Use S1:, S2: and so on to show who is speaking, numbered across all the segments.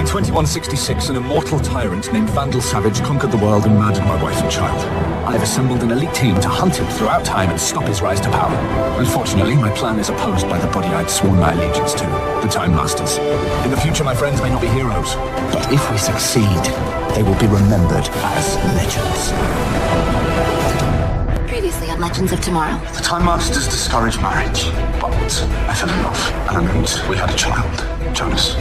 S1: 2166, an immortal tyrant named Vandal Savage conquered the world and murdered my wife and child. I have assembled an elite team to hunt him throughout time and stop his rise to power. Unfortunately, my plan is opposed by the body I'd sworn my allegiance to, the Time Masters. In the future, my friends may not be heroes, but if we succeed, they will be remembered as legends.
S2: Previously on Legends of Tomorrow.
S1: The Time Masters discourage marriage, but I fell in love, and we had a child, Jonas.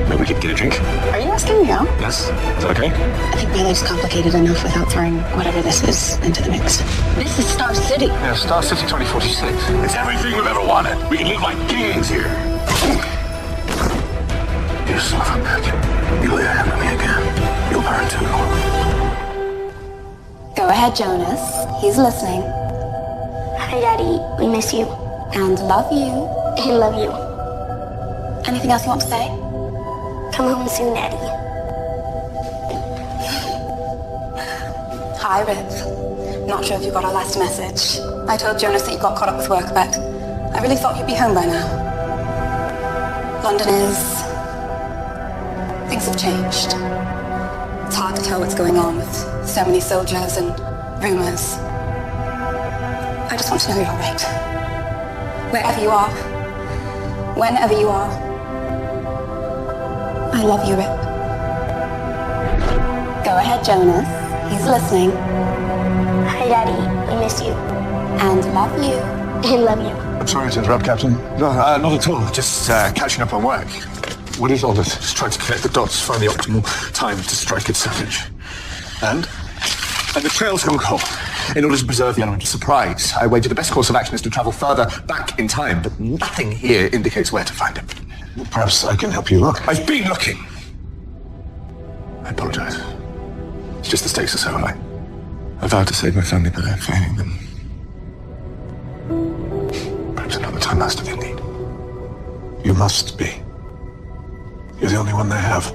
S1: Maybe we could get a drink?
S3: Are you asking me out?
S1: Yes. Is that okay?
S3: I think my life's complicated enough without throwing whatever this is into the mix. This is Star City.
S1: Yeah, Star City 2046.
S4: It's everything we've ever wanted. We can live like kings here.
S1: You son of a bitch. You lay a hand on me again, you'll burn too.
S2: Go ahead, Jonas. He's listening.
S5: Hi, Daddy. We miss you.
S2: And love you.
S5: And love you.
S2: Anything else you want to say?
S5: Come home soon, Daddy.
S2: Hi, Rip. Not sure if you got our last message. I told Jonas that you got caught up with work, but I really thought you'd be home by now. London is... things have changed. It's hard to tell what's going on with so many soldiers and rumors. I just want to know you're all right. Wherever you are, whenever you are, I love you, Rip. Go ahead, Jonas. He's listening.
S5: Hi, Daddy. We miss you.
S2: And love you.
S5: And love you.
S1: I'm sorry to interrupt, Captain. No, not at all. Just catching up on work. What is all this? Just trying to connect the dots, find the optimal time to strike at Savage. And the trail's gone cold. In order to preserve the element of surprise, I wager the best course of action is to travel further back in time, but nothing here indicates where to find him. Perhaps I can help you look. I've been looking. I apologize. It's just the stakes are so high. I vowed to save my family, but I'm failing them. Perhaps another Time Master they need. You must be. You're the only one they have.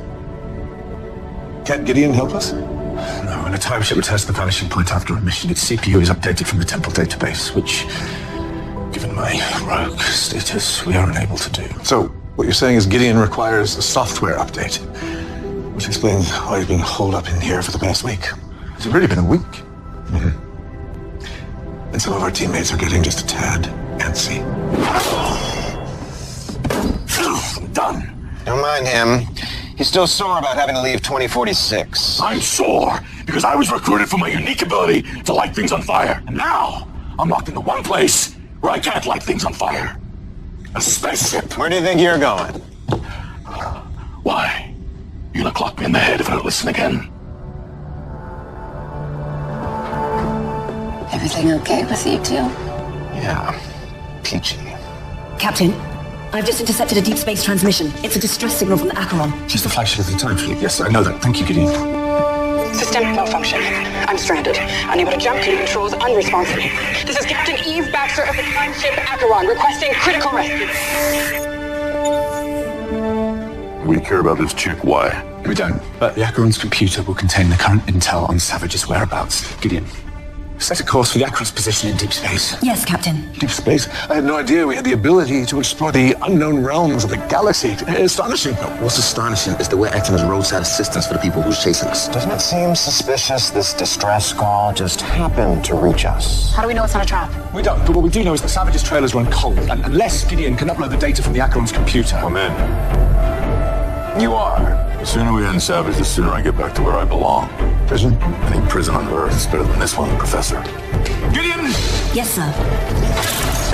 S1: Can't Gideon help us? No, when a time ship returns to the vanishing point after a mission, its CPU is updated from the temple database, which, given my rogue status, we are unable to do. So, what you're saying is Gideon requires a software update, which explains why he's been holed up in here for the past week. It's already been a week. Mm-hmm. And some of our teammates are getting just a tad antsy. I'm done.
S6: Don't mind him. He's still sore about having to leave 2046.
S4: I'm sore because I was recruited for my unique ability to light things on fire. And now I'm locked into one place where I can't light things on fire. A spaceship.
S6: Where do you think you're going?
S4: Why? You're gonna clock me in the head if I don't listen again.
S2: Everything okay with you two?
S6: Yeah, peachy.
S7: Captain, I've just intercepted a deep space transmission. It's a distress signal from the Acheron.
S1: She's the flagship of the time fleet. Yes, I know that. Thank you, Gideon.
S3: System malfunction. I'm stranded. Unable to jump to the controls, unresponsive. This is Captain Eve Baxter of the time ship Acheron, requesting critical rescue.
S4: We care about this chick. Why?
S1: We don't, but the Acheron's computer will contain the current intel on Savage's whereabouts. Gideon, set a course for the Acheron's position in deep space.
S7: Yes, Captain.
S1: Deep space? I had no idea we had the ability to explore the unknown realms of the galaxy. Astonishing.
S8: What's astonishing is that we're acting as roadside assistance for the people who's chasing us.
S6: Doesn't it seem suspicious this distress call just happened to reach us?
S3: How do we know it's not a trap?
S1: We don't, but what we do know is that Savage's trailers run cold, and unless Gideon can upload the data from the Acheron's computer...
S4: I'm in. You are. The sooner we end Savage, the sooner I get back to where I belong.
S1: Prison?
S4: Any prison on Earth is better than this one, Professor.
S1: Gideon!
S7: Yes, sir.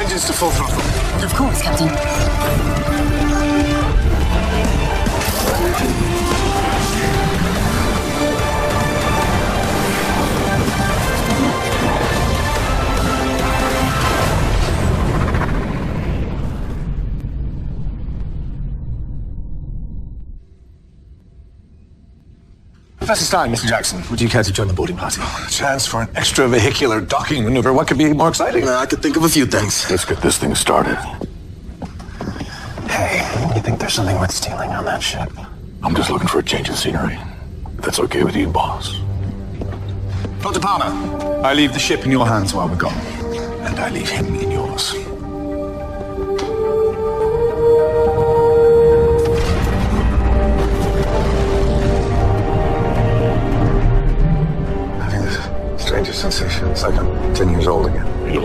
S1: Engines to full throttle.
S7: Of course, Captain.
S1: Professor Stein, Mr. Jackson, would you care to join the boarding party?
S8: A chance for an extravehicular docking maneuver. What could be more exciting? I could think of a few things.
S4: Let's get this thing started.
S6: Hey, you think there's something worth stealing on that ship?
S4: I'm just looking for a change of scenery. If that's okay with you, boss.
S1: Dr. Palmer, I leave the ship in your hands while we're gone. And I leave him in yours.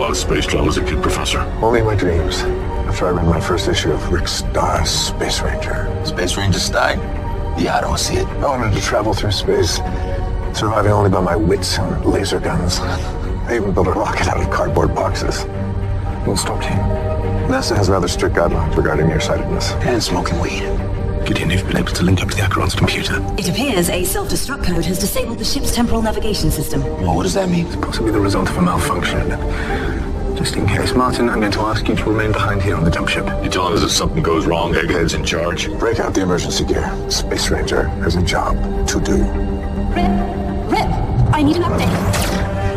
S4: about space travel as a kid, Professor?
S1: Only in my dreams. After I read my first issue of Rick Starr's Space Ranger.
S8: Space Ranger Stein? Yeah, I don't see it.
S1: I wanted to travel through space, surviving only by my wits and laser guns. I even built a rocket out of cardboard boxes. Won't stop team. NASA has rather strict guidelines regarding nearsightedness.
S8: And smoking weed.
S1: Gideon, you've been able to link up to the Acheron's computer.
S7: It appears a self-destruct code has disabled the ship's temporal navigation system.
S8: Well, what does that mean?
S1: It's possibly the result of a malfunction. Just in case, Martin, I'm going to ask you to remain behind here on the jump ship.
S4: You telling us if something goes wrong, Egghead's in charge?
S1: Break out the emergency gear. Space Ranger has a job to do.
S2: Rip, I need an update.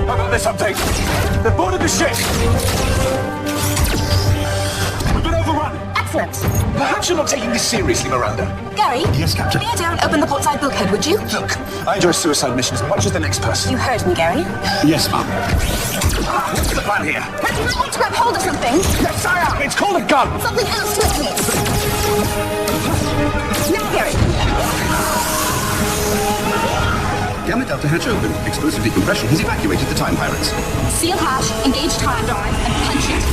S8: How about this update? They've boarded the ship! We've been overrun!
S2: Excellent.
S8: Perhaps you're not taking this seriously, Miranda.
S2: Gary?
S8: Yes, Captain.
S2: Bear down, open the portside bulkhead, would you?
S8: Look, I enjoy suicide missions as much as the next person.
S2: You heard me, Gary.
S8: Yes, Mom. What's the plan here?
S2: But you might want to grab hold of something.
S8: Yes, I am! It's called a gun!
S2: Something else with me. Now, Gary.
S9: Gamma Delta hatch open. Explosive decompression has evacuated the Time Pirates.
S2: Seal hatch, engage time drive, and punch it.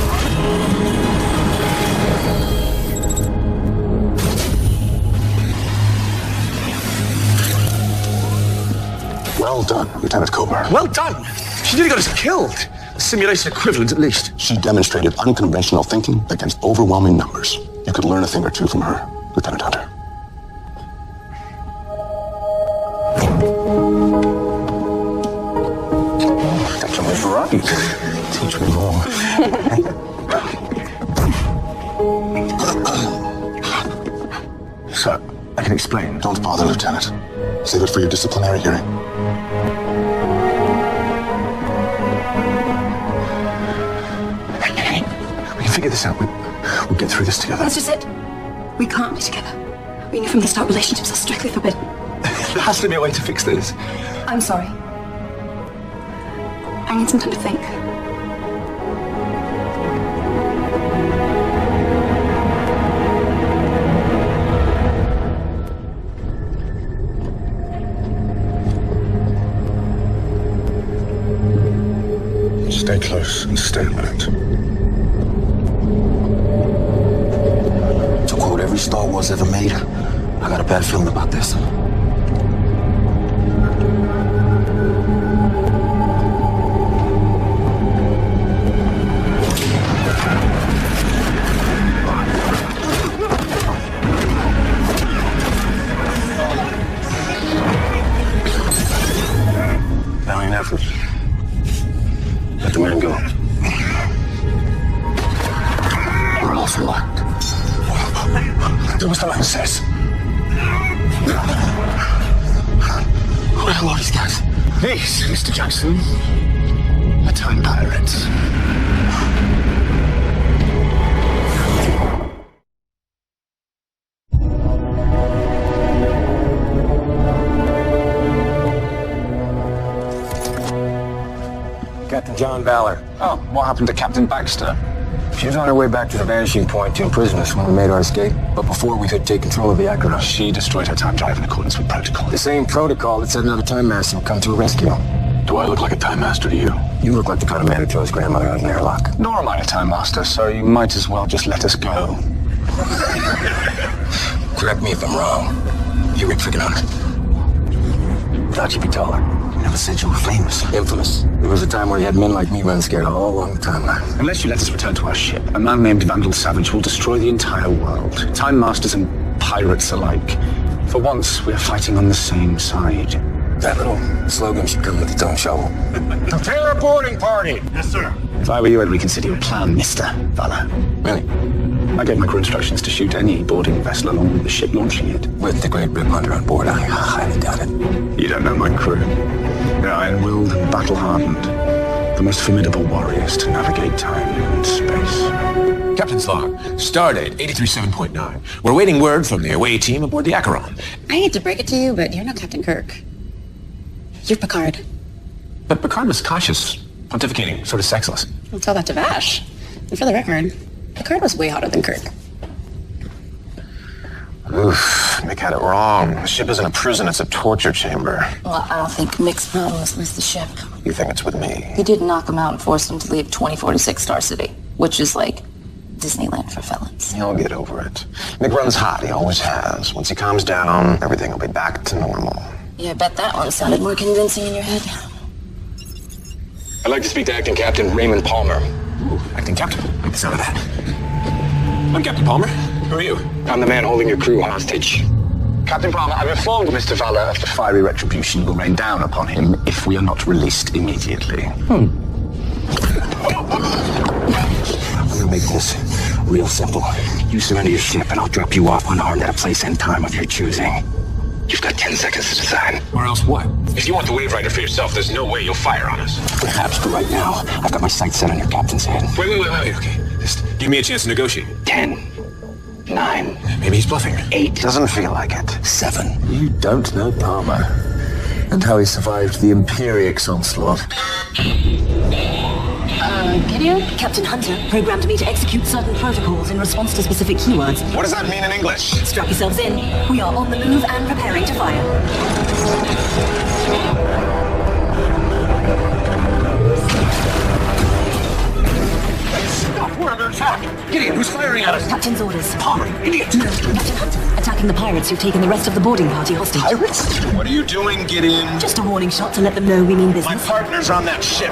S1: Well done, Lieutenant Cooper.
S8: Well done! She nearly got us killed. The simulation equivalent, at least.
S6: She demonstrated unconventional thinking against overwhelming numbers. You could learn a thing or two from her, Lieutenant Hunter.
S1: That's almost right. Teach me more. Sir, I can explain.
S6: Don't bother, Lieutenant. Save it for your disciplinary hearing.
S1: Hey, we can figure this out. We'll get through this together.
S2: That's just it. We can't be together. We knew from the start relationships are strictly forbidden.
S1: There has to be a way to fix this.
S2: I'm sorry. I need some time to think.
S1: Stay close and stay alert.
S8: To quote every Star Wars ever made, I got a bad feeling about this.
S1: Valiant effort. Let the man go. We're all for locked. Do what the man says.
S8: Who the hell are these guys?
S1: These, Mr. Jackson, are time pirates.
S10: Captain John Ballard. Oh, what happened to Captain Baxter? She was on her way back to the vanishing point to imprison us when we made our escape, but before we could take control of the Acheron.
S1: She destroyed her time drive in accordance with protocol.
S10: The same protocol that said another Time Master would come to her rescue.
S1: Do I look like a time master to you?
S10: You look like the kind of man who throws grandmother out of an airlock.
S1: Nor am I a time master, so you might as well just let us go.
S10: Correct me if I'm wrong. You Rick freaking Hunter. Thought you'd be taller.
S8: Never said you were famous.
S10: Infamous. There was a time where you had men like me running scared all along the timeline.
S1: Unless you let us return to our ship, a man named Vandal Savage will destroy the entire world. Time masters and pirates alike. For once, we are fighting on the same side.
S10: That little slogan should come with its own shovel. Prepare a boarding party!
S4: Yes, sir.
S1: If I were you, I'd reconsider your plan, Mr. Valor.
S10: Really?
S1: I gave my crew instructions to shoot any boarding vessel along with the ship launching it.
S10: With the great Rip Hunter on board, I highly doubt it.
S1: You don't know my crew. They're iron-willed and battle-hardened. The most formidable warriors to navigate time and space.
S11: Captain's log, stardate 837.9. We're awaiting word from the away team aboard the Acheron.
S3: I hate to break it to you, but you're not Captain Kirk. You're Picard.
S1: But Picard was cautious, pontificating, sort of sexless.
S3: I'll tell that to Vash. And for the record, Picard was way hotter than Kirk.
S1: Oof.
S8: Mick had it wrong. The ship isn't a prison, it's a torture chamber.
S12: Well, I don't think Mick's problem is with the ship.
S8: You think it's with me?
S12: You did knock him out and forced him to leave 2046 Star City, which is like Disneyland for felons.
S8: He'll get over it. Mick runs hot, he always has. Once he calms down, everything will be back to normal.
S12: Yeah, I bet that one sounded more convincing in your head.
S10: I'd like to speak to Acting Captain Raymond Palmer.
S11: Ooh, Acting Captain. I like the sound of that. I'm Captain Palmer. Who are you?
S10: I'm the man holding your crew hostage.
S9: Captain Palmer, I've informed Mr. Fowler of the fiery retribution will rain down upon him if we are not released immediately.
S11: I'm gonna make this real simple.
S9: You surrender your ship and I'll drop you off unarmed at a place and time of your choosing. You've got 10 seconds to decide.
S11: Or else what?
S10: If you want the Wave Rider for yourself, there's no way you'll fire on us.
S9: Perhaps, but right now, I've got my sights set on your captain's head.
S11: Wait, okay. Just give me a chance to negotiate.
S9: 10, 9,
S11: Maybe he's bluffing.
S9: 8.
S8: Doesn't feel like it.
S9: 7.
S13: You don't know Palmer and how he survived the Imperiex onslaught.
S7: Gideon? Captain Hunter programmed me to execute certain protocols in response to specific keywords.
S8: What does that mean in English?
S7: Strap yourselves in. We are on the move and preparing to fire.
S4: Stop! We're under attack! Gideon, who's firing at us?
S7: Captain's orders.
S4: Palmer, idiot!
S7: Captain Hunter, attacking the pirates who've taken the rest of the boarding party hostage.
S8: Pirates? What are you doing, Gideon?
S7: Just a warning shot to let them know we mean
S8: My
S7: business.
S8: partner's on that ship.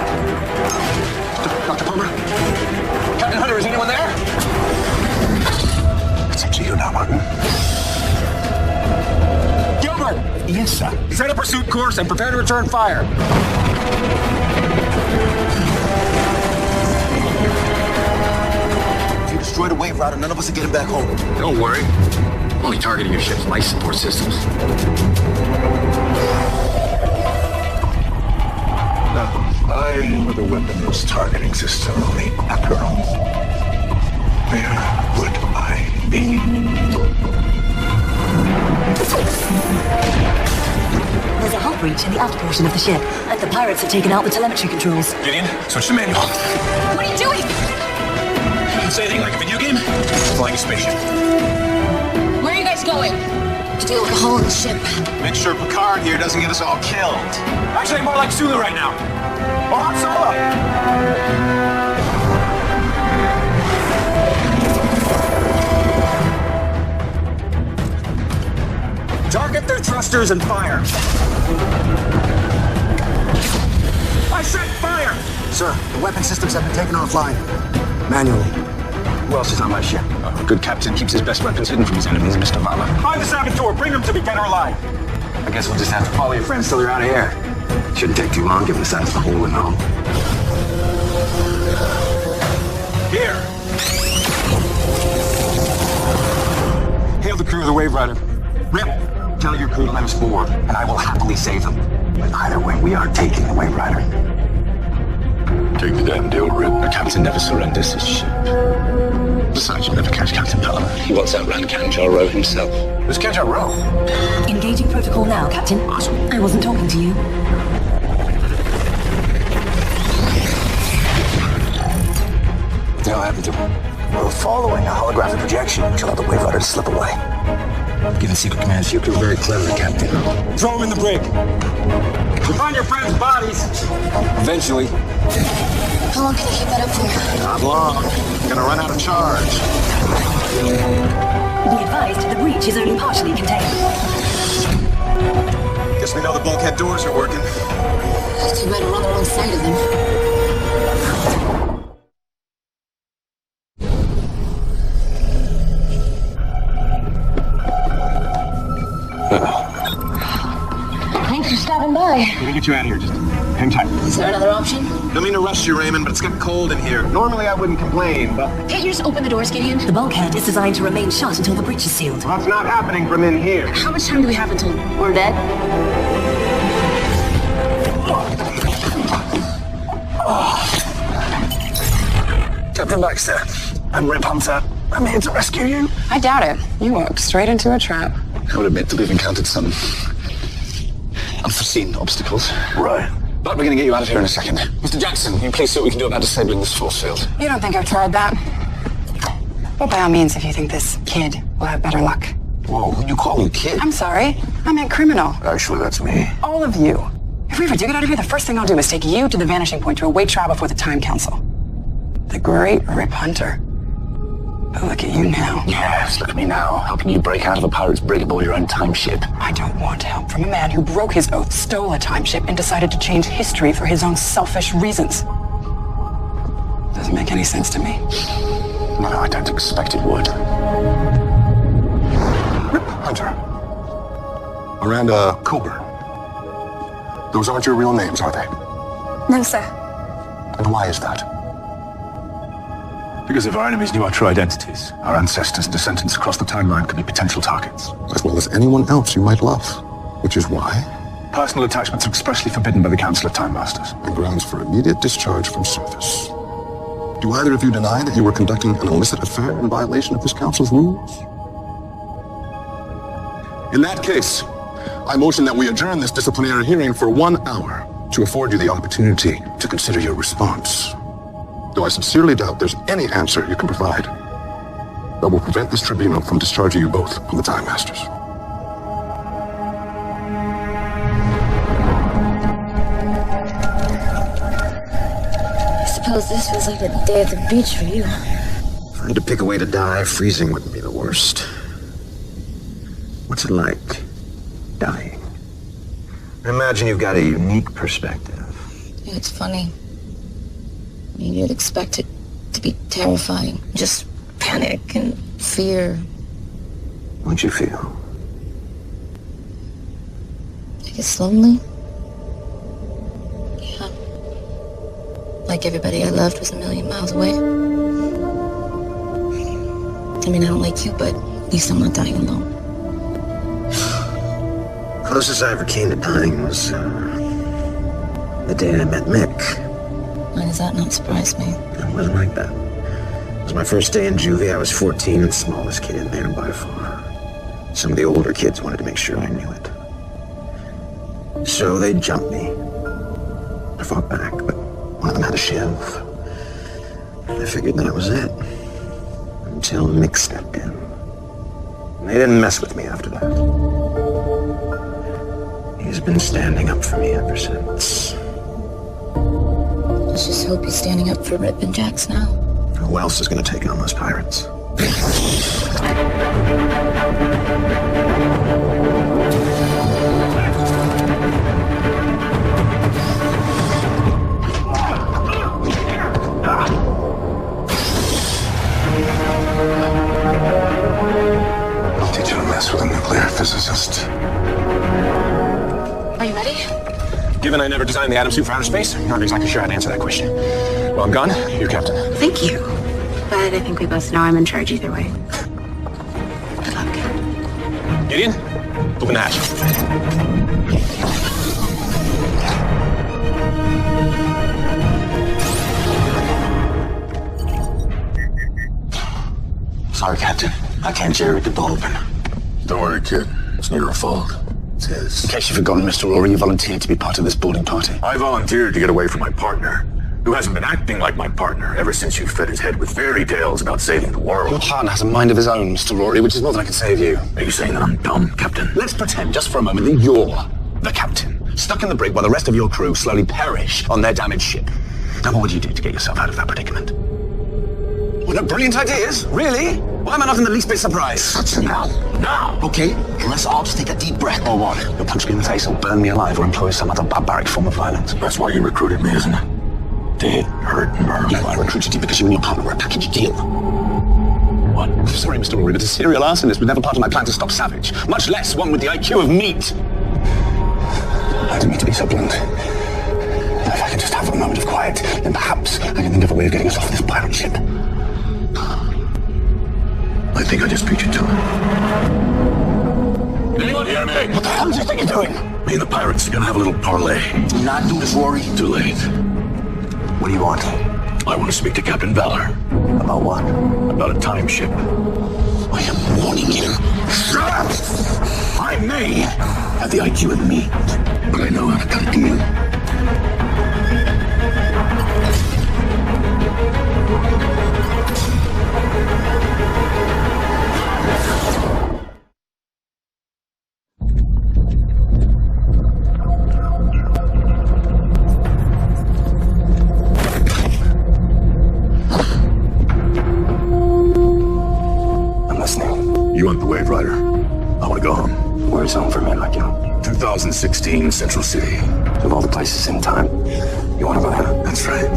S10: Dr. Palmer? Captain Hunter, is anyone there?
S8: It's up to you now, Martin.
S10: Gilbert!
S8: Yes, sir.
S10: Set a pursuit course and prepare to return fire.
S9: If you destroy the Wave Rider, none of us are getting back home.
S10: Don't worry. I'm only targeting your ship's life support systems.
S1: I were the weapons targeting system on the Acheron, where would I be?
S7: There's a hull breach in the outer portion of the ship, and the pirates have taken out the telemetry controls.
S11: Gideon, switch to manual.
S2: What are you doing?
S11: It's anything like a video game? Flying a spaceship.
S2: Where are you guys going? To deal with the hull of the ship.
S8: Make sure Picard here doesn't get us all killed.
S10: Actually, more like Sulu right now. Or Han Solo. Target their thrusters and fire. I said fire!
S9: Sir, the weapon systems have been taken offline. Manually.
S10: Who else is on my ship?
S9: A good captain keeps his best weapons hidden from his enemies, Mr. Fowler.
S10: Find the saboteur. Bring them to me, dead or alive.
S9: I guess we'll just have to follow your friends till they're out of here. Shouldn't take too long, given the size of the hole in all.
S10: Here. Hail the crew of the Wave Rider. Rip, tell your crew to let us board, and I will happily save them.
S9: But either way, we are taking the Wave Rider.
S6: Take the damn deal, Rip. The captain never surrenders his ship. Besides, you'll never catch Captain Palmer. He wants to outrun Kanjar Row himself.
S8: Who's Kanjar Row?
S7: Engaging protocol now, Captain.
S8: Awesome.
S7: I wasn't talking to you.
S9: What the hell happened to him? We're following a holographic projection, which allowed the Wave Rider to slip away. Given secret commands to your crew, very clever, Captain.
S10: Throw them in the brig. You'll find your friends' bodies. Eventually.
S2: How long can you keep that up for?
S8: Not long. I'm gonna run out of charge.
S7: Be advised, the breach is only partially contained.
S8: Guess we know the bulkhead doors are working.
S2: Too bad we're on the wrong side of them. Thanks for stopping by.
S8: We're gonna get you out of here. Just hang tight.
S2: Is there another option?
S8: Don't mean to rush you, Raymond, but it's getting cold in here. Normally I wouldn't complain, but...
S2: Can't you just open the doors, Gideon?
S7: The bulkhead is designed to remain shut until the breach is sealed.
S8: Well, that's not happening from in here.
S2: How much time do we have until we're dead?
S9: Captain Baxter, I'm Rip Hunter. I'm here to rescue you.
S3: I doubt it. You walked straight into a trap.
S9: I would admit that we've encountered some unforeseen obstacles.
S8: Right.
S9: But we're going to get you out of here in a second. Mr. Jackson, can you please see what we can do about disabling this force field?
S3: You don't think I've tried that? But by all means, if you think this kid will have better luck,
S10: Whoa, who you calling kid?
S3: I'm sorry. I meant criminal.
S10: Actually, that's me.
S3: All of you. If we ever do get out of here, the first thing I'll do is take you to the vanishing point to await trial before the Time Council. The great Rip Hunter. But look at you now.
S10: Yes, look at me now. Helping you break out of a pirate's brig aboard your own time ship.
S3: I don't want help from a man who broke his oath, stole a time ship, and decided to change history for his own selfish reasons. Doesn't make any sense to me.
S10: No, I don't expect it would.
S1: Rip Hunter. Miranda Coburn. Those aren't your real names, are they?
S2: No, sir.
S1: And why is that?
S6: Because if our enemies knew our true identities, our ancestors and descendants across the timeline could be potential targets.
S1: As well as anyone else you might love. Which is why?
S6: Personal attachments are expressly forbidden by the Council of Time Masters.
S1: And grounds for immediate discharge from service. Do either of you deny that you were conducting an illicit affair in violation of this council's rules? In that case, I motion that we adjourn this disciplinary hearing for 1 hour to afford you the opportunity to consider your response. Though I sincerely doubt there's any answer you can provide that will prevent this tribunal from discharging you both from the Time Masters.
S5: I suppose this was like a day at the beach for you.
S8: If I had to pick a way to die, freezing wouldn't be the worst. What's it like, dying? I imagine you've got a unique perspective.
S12: Yeah, it's funny. I mean, you'd expect it to be terrifying. Just panic and fear.
S8: What'd you feel?
S12: I guess lonely. Yeah. Like everybody I loved was a million miles away. I mean, I don't like you, but at least I'm not dying alone.
S8: Closest I ever came to dying was the day I met Mick.
S12: Why does that not surprise me?
S8: It wasn't like that. It was my first day in juvie. I was 14 and the smallest kid in there by far. Some of the older kids wanted to make sure I knew it. So they jumped me. I fought back, but one of them had a shiv. I figured that was it. Until Mick stepped in. And they didn't mess with me after that. He's been standing up for me ever since.
S12: Let's just hope he's standing up for Rip and Jax now.
S8: Who else is going to take on those pirates?
S1: I'll teach you to mess with a nuclear physicist.
S3: Are you ready?
S10: Given I never designed the atom suit for outer space, I'm not exactly sure how to answer that question. Well, I'm gone. You're captain.
S2: Thank you. But I think we both know I'm in charge either way. Good luck.
S10: Gideon, open the hatch.
S6: Sorry, Captain. I can't jerry the door open.
S1: Don't worry, kid. It's not your fault. It's his.
S6: In case you've forgotten, Mr. Rory, you volunteered to be part of this boarding party.
S4: I volunteered to get away from my partner, who hasn't been acting like my partner ever since you fed his head with fairy tales about saving the world.
S6: Your partner has a mind of his own, Mr. Rory, which is more than I can say of you.
S4: Are you saying that I'm dumb, Captain?
S6: Let's pretend just for a moment that you're the captain, stuck in the brig while the rest of your crew slowly perish on their damaged ship. Now, what would you do to get yourself out of that predicament? Well, no, brilliant ideas, really? Why am I not in the least bit surprised?
S1: That's now.
S6: Now? Okay, unless I'll just take a deep breath. Or what? You'll punch me in the face or burn me alive or employ some other barbaric form of violence.
S4: That's why you recruited me, isn't it? To hit, hurt, and burn.
S6: No, I recruited you because you and your partner were a package deal.
S4: What?
S6: Sorry, Mr. Rory, but a serial arsonist was never part of my plan to stop Savage, much less one with the IQ of meat. I didn't mean to be so blunt. If I could just have a moment of quiet, then perhaps I can think of a way of getting us off this pirate ship.
S4: I think I just beat you to it. Anyone hear me?
S6: What the hell do you think you're doing?
S4: Me and the pirates are gonna have a little parlay.
S6: Do not do this, Rory.
S4: Too late.
S6: What do you want?
S4: I want to speak to Captain Valor.
S6: About what?
S4: About a time ship.
S6: I am warning you.
S4: Shut up! I may have the IQ of meat, but I know how to cut a deal.
S9: home. Where's home for men like you?
S4: 2016, Central City.
S9: Of all the places in time, you want to go there?
S4: That's right.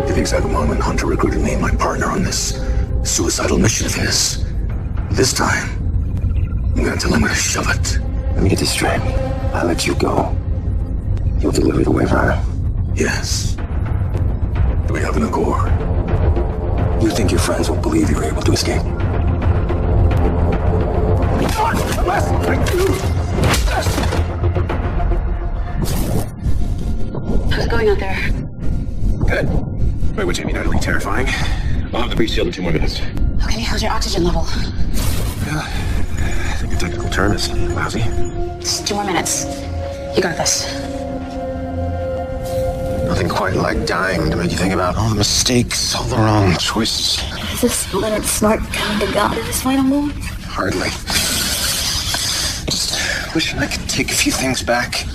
S4: The exact moment Hunter recruited me, my partner on this suicidal mission of his. This time, I'm gonna tell him where to shove it.
S9: Let me get this straight. I let you go. You'll deliver the Wave Rider.
S4: Yes. We have an accord.
S9: You think your friends will believe you were able to escape?
S3: How's it going out there?
S6: Good. Wait, what, Jamie? Not really terrifying. I'll have the breach sealed in 2 more minutes.
S3: Okay, how's your oxygen level?
S6: Yeah, I think the technical term is lousy.
S3: Just 2 more minutes. You got this.
S8: Nothing quite like dying to make you think about all the mistakes, all the wrong choices.
S5: Is this Leonard Smart kind of God at his final moment?
S8: Hardly. Just wishing I could take a few things back.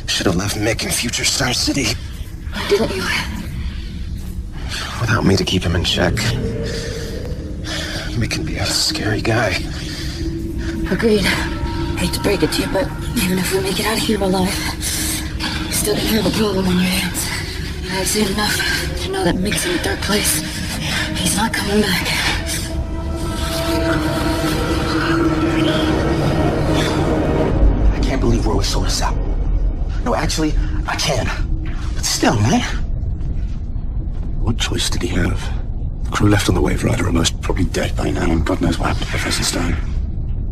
S8: Should have left Mick in future Star City.
S5: Why didn't you?
S8: Without me to keep him in check. Mick can be a scary guy.
S5: Agreed. Hate to break it to you, but even if we make it out of here alive, you still gonna have a problem on your hands. And I've seen enough to know that Mick's in a dark place. He's not coming back.
S8: I can't believe Roy sold us out. No, actually, I can. But still, man.
S1: What choice did he have? The crew left on the Wave Rider are most probably dead by now, and God knows what happened to Professor Stone.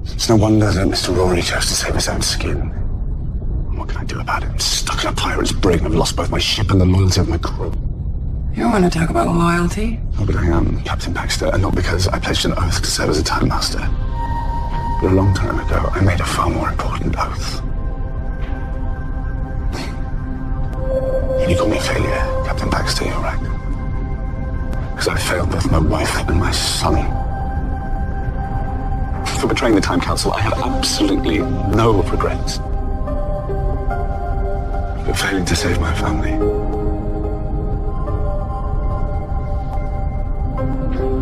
S8: It's no wonder that Mr. Rory chose to save his own skin. What can I do about it? I'm stuck in a pirate's brig and I've lost both my ship and the loyalty of my crew.
S3: You want to talk about loyalty?
S1: Oh, but I am Captain Baxter, and not because I pledged an oath to serve as a Time Master. But a long time ago, I made a far more important oath. And you call me a failure, Captain Baxter, you're right. Because I failed both my wife and my son. For betraying the Time Council, I have absolutely no regrets. But failing to save my family,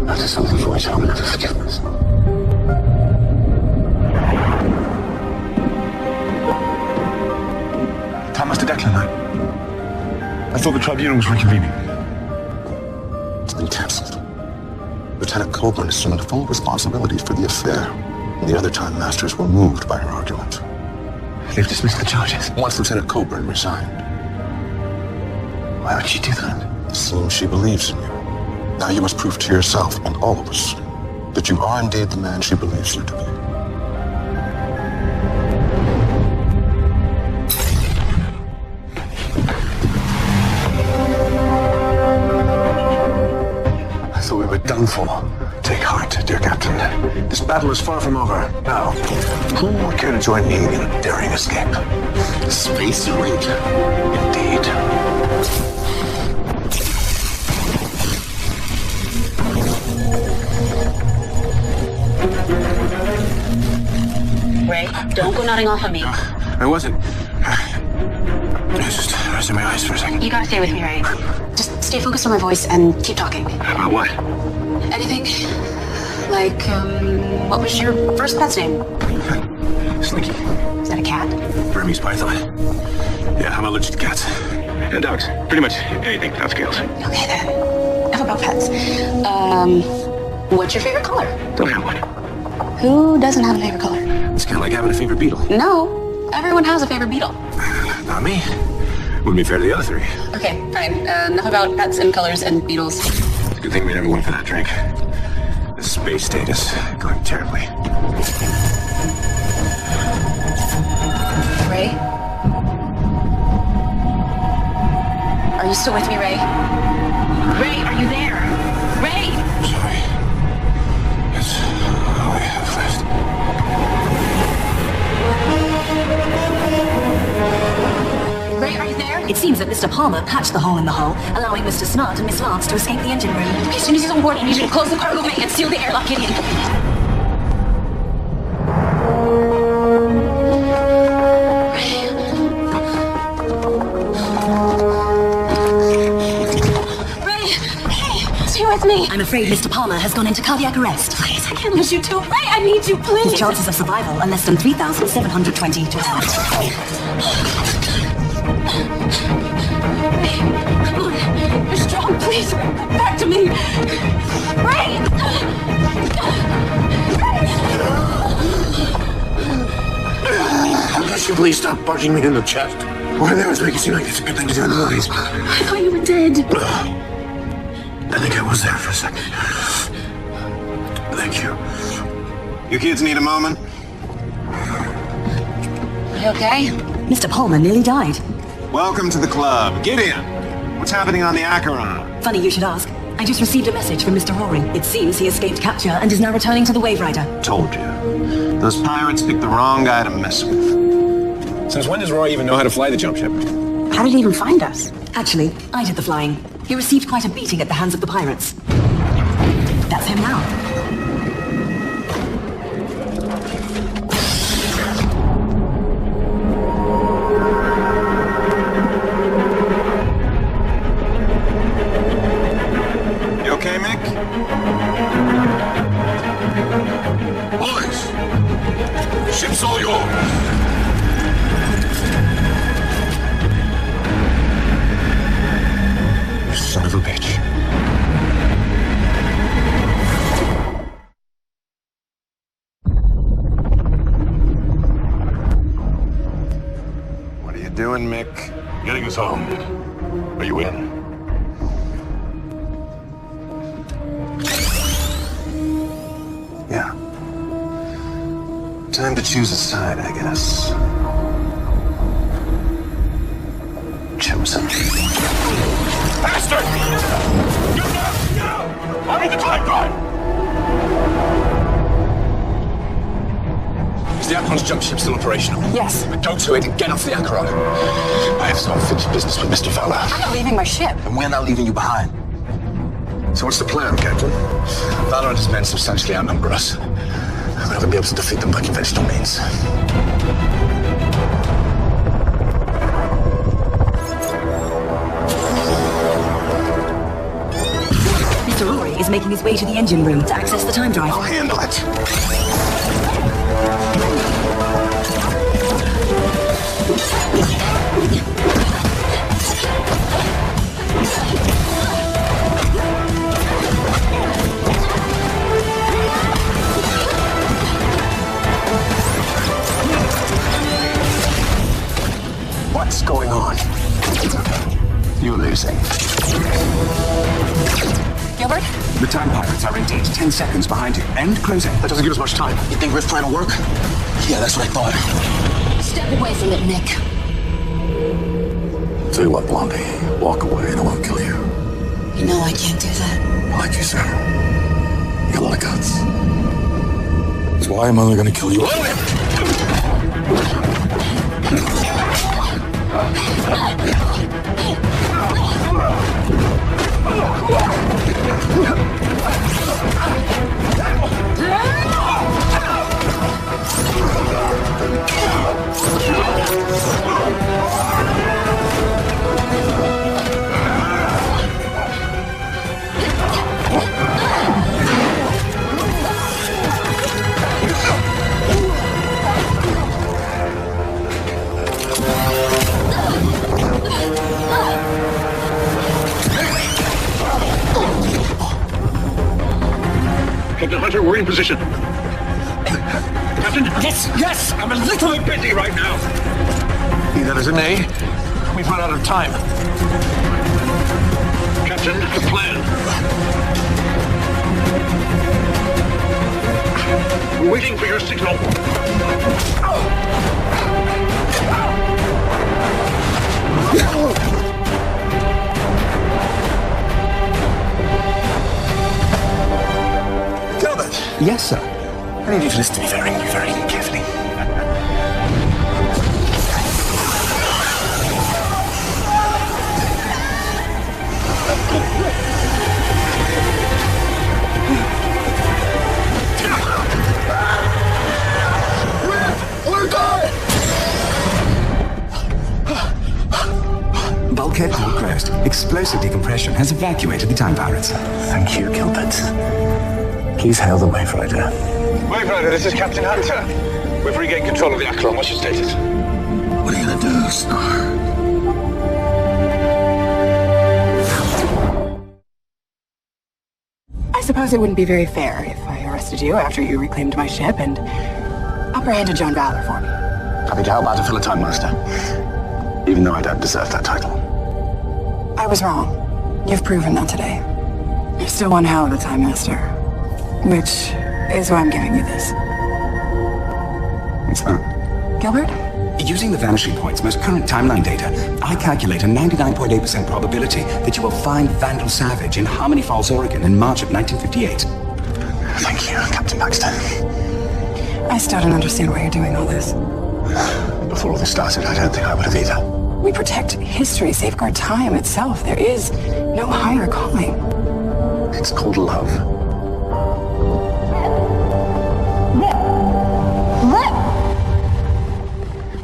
S1: that is something for which I'll never forgive myself. Time Master Declan, I thought the tribunal was reconvening.
S8: It's been cancelled. Lieutenant Coburn assumed full responsibility for the affair, and the other Time Masters were moved by her argument.
S1: They've dismissed the charges.
S8: Once Lieutenant Coburn resigned.
S1: Why would she do that?
S8: It seems she believes in you. Now you must prove to yourself and all of us that you are indeed the man she believes you to be.
S1: I thought we were done for. Take heart, dear Captain. This battle is far from over. Now, who would care to join me in a daring escape?
S8: Space Ranger.
S1: Indeed.
S7: Ray, don't go nodding off on me.
S6: I wasn't. I was just resting my eyes for a second.
S3: You gotta stay with me, Ray. Just stay focused on my voice and keep talking.
S6: About what?
S3: Anything? Like, what was your first pet's name?
S6: Slinky.
S3: Is that a cat?
S6: Burmese python. Yeah, I'm allergic to cats. And dogs. Pretty much anything without scales.
S3: Okay then. Enough about pets. What's your favorite color?
S6: Don't have one.
S3: Who doesn't have a favorite color?
S6: It's kind of like having a favorite beetle.
S3: No. Everyone has a favorite beetle.
S6: Not me. Wouldn't be fair to the other three.
S3: Okay, fine. Enough about pets and colors and beetles.
S6: It's a good thing we never went for that drink. The space state is going terribly.
S3: Ray? Are you still with me, Ray? Ray, are you there? Ray!
S6: I'm sorry. That's all I have left.
S3: Ray, are you there?
S7: It seems that Mr. Palmer patched the hole in the hull, allowing Mr. Snart and Miss Lance to escape the engine room.
S3: Okay, as soon as he's on board, I need you to close the cargo bay and seal the airlock in. Ray, stay with me.
S7: I'm afraid Mr. Palmer has gone into cardiac arrest.
S5: Please, I can't lose you too. Ray, I need you, please.
S7: His chances of survival are less than 3,720 to 1.
S5: Come on, you're strong, please. Come back to me. Ray!
S1: Unless you please stop punching me in the chest. Why they always make it seem like it's a good thing to do in the movies?
S5: I thought you were dead.
S1: I think I was there for a second. Thank you.
S6: You kids need a moment?
S5: You okay?
S7: Mr. Palmer nearly died.
S6: Welcome to the club. Gideon, what's happening on the Acheron?
S7: Funny you should ask. I just received a message from Mr. Roaring. It seems he escaped capture and is now returning to the Wave Rider.
S6: Told you. Those pirates picked the wrong guy to mess with.
S11: Since when does Roy even know how to fly the jump ship?
S3: How did he even find us?
S7: Actually, I did the flying. He received quite a beating at the hands of the pirates. That's him now.
S6: You okay, Mick?
S4: Boys, ship's all yours.
S1: Son of a bitch.
S6: What are you doing, Mick?
S4: Getting us home. Are you in?
S6: Yeah. Time to choose a side, I guess. Chosen.
S4: Bastard! Get out! I need the time drive!
S11: Is the Acheron's jump ship still operational?
S3: Yes.
S11: Go to it and get off the Acheron.
S1: I have some unfinished business with Mr. Fowler.
S3: I'm not leaving my ship.
S1: And we're not leaving you behind. So what's the plan, Captain?
S11: Valor and his men substantially outnumber us.
S1: We're not going to be able to defeat them by conventional means.
S7: Mr. Rory is making his way to the engine room to access the time drive.
S1: I'll handle it. What's going on? You're losing.
S3: Gilbert?
S1: The time pirates are indeed 10 seconds behind you. And closing. That doesn't give us much time. You think Rift's plan will work? Yeah, that's what I thought.
S5: Step away from it, Nick.
S1: Tell you what, Blondie. Walk away and I won't kill you.
S5: You know I can't do that.
S1: Like you said. You got a lot of guts. That's why I'm only gonna kill you.
S4: Captain Hunter, we're in position. Captain?
S1: Yes! I'm a little bit busy right now. Be that as it may, we've run out of time.
S4: Captain, the plan. We're waiting for your signal.
S1: Gilbert! Yes, sir. I need you to listen to me very, very carefully.
S14: Bulkhead core closed. Explosive decompression has evacuated the time pirates.
S8: Thank you, Gilbert. Please hail the Wave Rider.
S1: Wave Rider, this is Captain Hunter. We've regained control of the Acheron. What's your status?
S8: What are you gonna do, Star?
S3: I suppose it wouldn't be very fair if I arrested you after you reclaimed my ship and apprehended John Valor for me.
S8: Happy to help out a fellow Time Master, even though I don't deserve that title.
S3: I was wrong. You've proven that today. You're still one hell of a Time Master, which is why I'm giving you this.
S14: What's that?
S3: Gilbert?
S14: Using the Vanishing Point's most current timeline data, I calculate a 99.8% probability that you will find Vandal Savage in Harmony Falls, Oregon in March of 1958.
S8: Thank you, Captain Baxter.
S3: I still don't understand why you're doing all this.
S8: Before all this started, I don't think I would have either.
S3: We protect history, safeguard time itself. There is no higher calling.
S8: It's called love.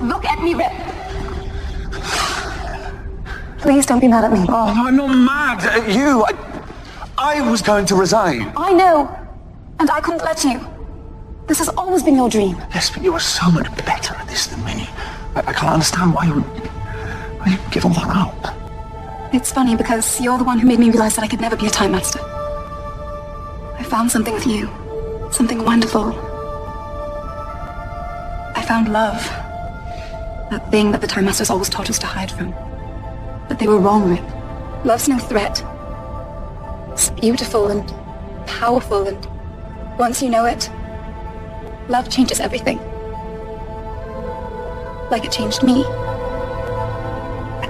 S2: Look at me, Rip. Please don't be mad at me.
S6: Oh, I'm not mad at you. I was going to resign.
S2: I know, and I couldn't let you. This has always been your dream.
S6: Yes, but you were so much better at this than me. I can't understand why you give all that up.
S2: It's funny because you're the one who made me realize that I could never be a Time Master. I found something with you. Something wonderful. I found love. That thing that the Time Masters always taught us to hide from. But they were wrong, Rip. Love's no threat. It's beautiful and powerful, and once you know it, love changes everything. Like it changed me.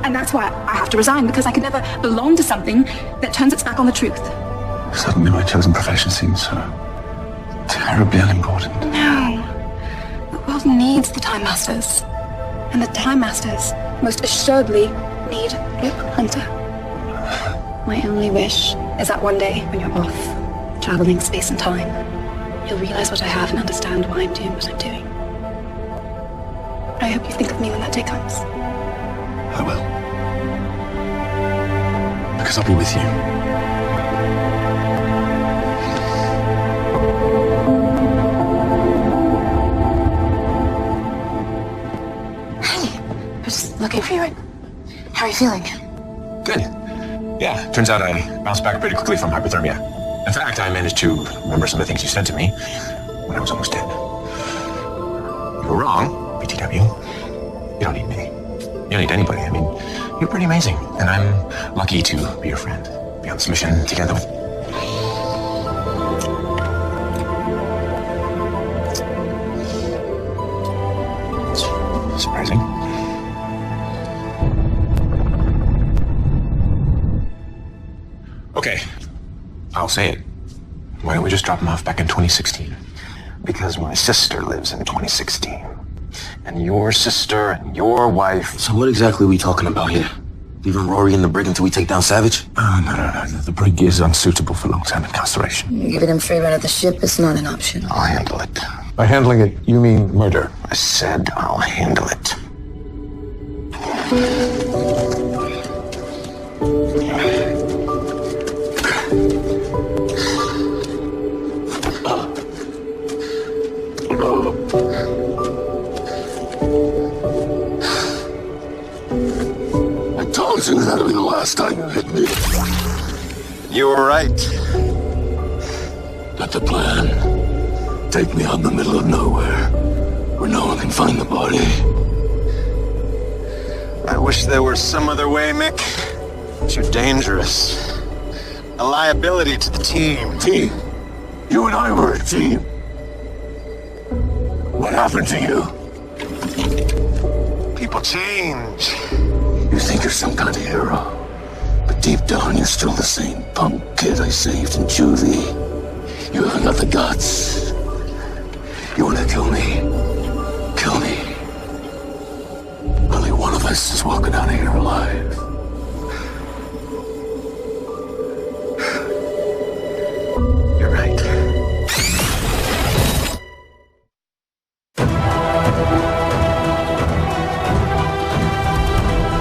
S2: And that's why I have to resign, because I could never belong to something that turns its back on the truth.
S8: Suddenly my chosen profession seems so terribly unimportant.
S2: No. The world needs the Time Masters. And the Time Masters, most assuredly, need Rip Hunter. My only wish is that one day, when you're off, traveling space and time, you'll realize what I have and understand why I'm doing what I'm doing. I hope you think of me when that day comes.
S8: I will. Because I'll be with you.
S2: Looking for you. How are you feeling?
S11: Good. Yeah, turns out I bounced back pretty quickly from hypothermia. In fact, I managed to remember some of the things you said to me when I was almost dead. You were wrong, BTW. You don't need me. You don't need anybody. I mean, you're pretty amazing. And I'm lucky to be your friend. Be on this mission together with... It's surprising. Okay, I'll say it. Why don't we just drop him off back in 2016?
S8: Because my sister lives in 2016. And your sister and your wife...
S9: So what exactly are we talking about here? Leaving Rory in the brig until we take down Savage?
S8: No. The brig is unsuitable for long-term incarceration.
S12: Giving him free run of the ship is not an option.
S8: I'll handle it.
S10: By handling it, you mean murder?
S8: I said I'll handle it.
S4: I told you that'll be the last time you hit me.
S8: You were right.
S4: Got the plan. Take me out in the middle of nowhere, where no one can find the body.
S8: I wish there were some other way, Mick. You're dangerous. A liability to the team.
S4: Team? You and I were a team. What happened to you?
S8: People change.
S4: You think you're some kind of hero, but deep down you're still the same punk kid I saved in juvie. You haven't got the guts. You wanna kill me? Kill me. Only one of us is walking out of here alive.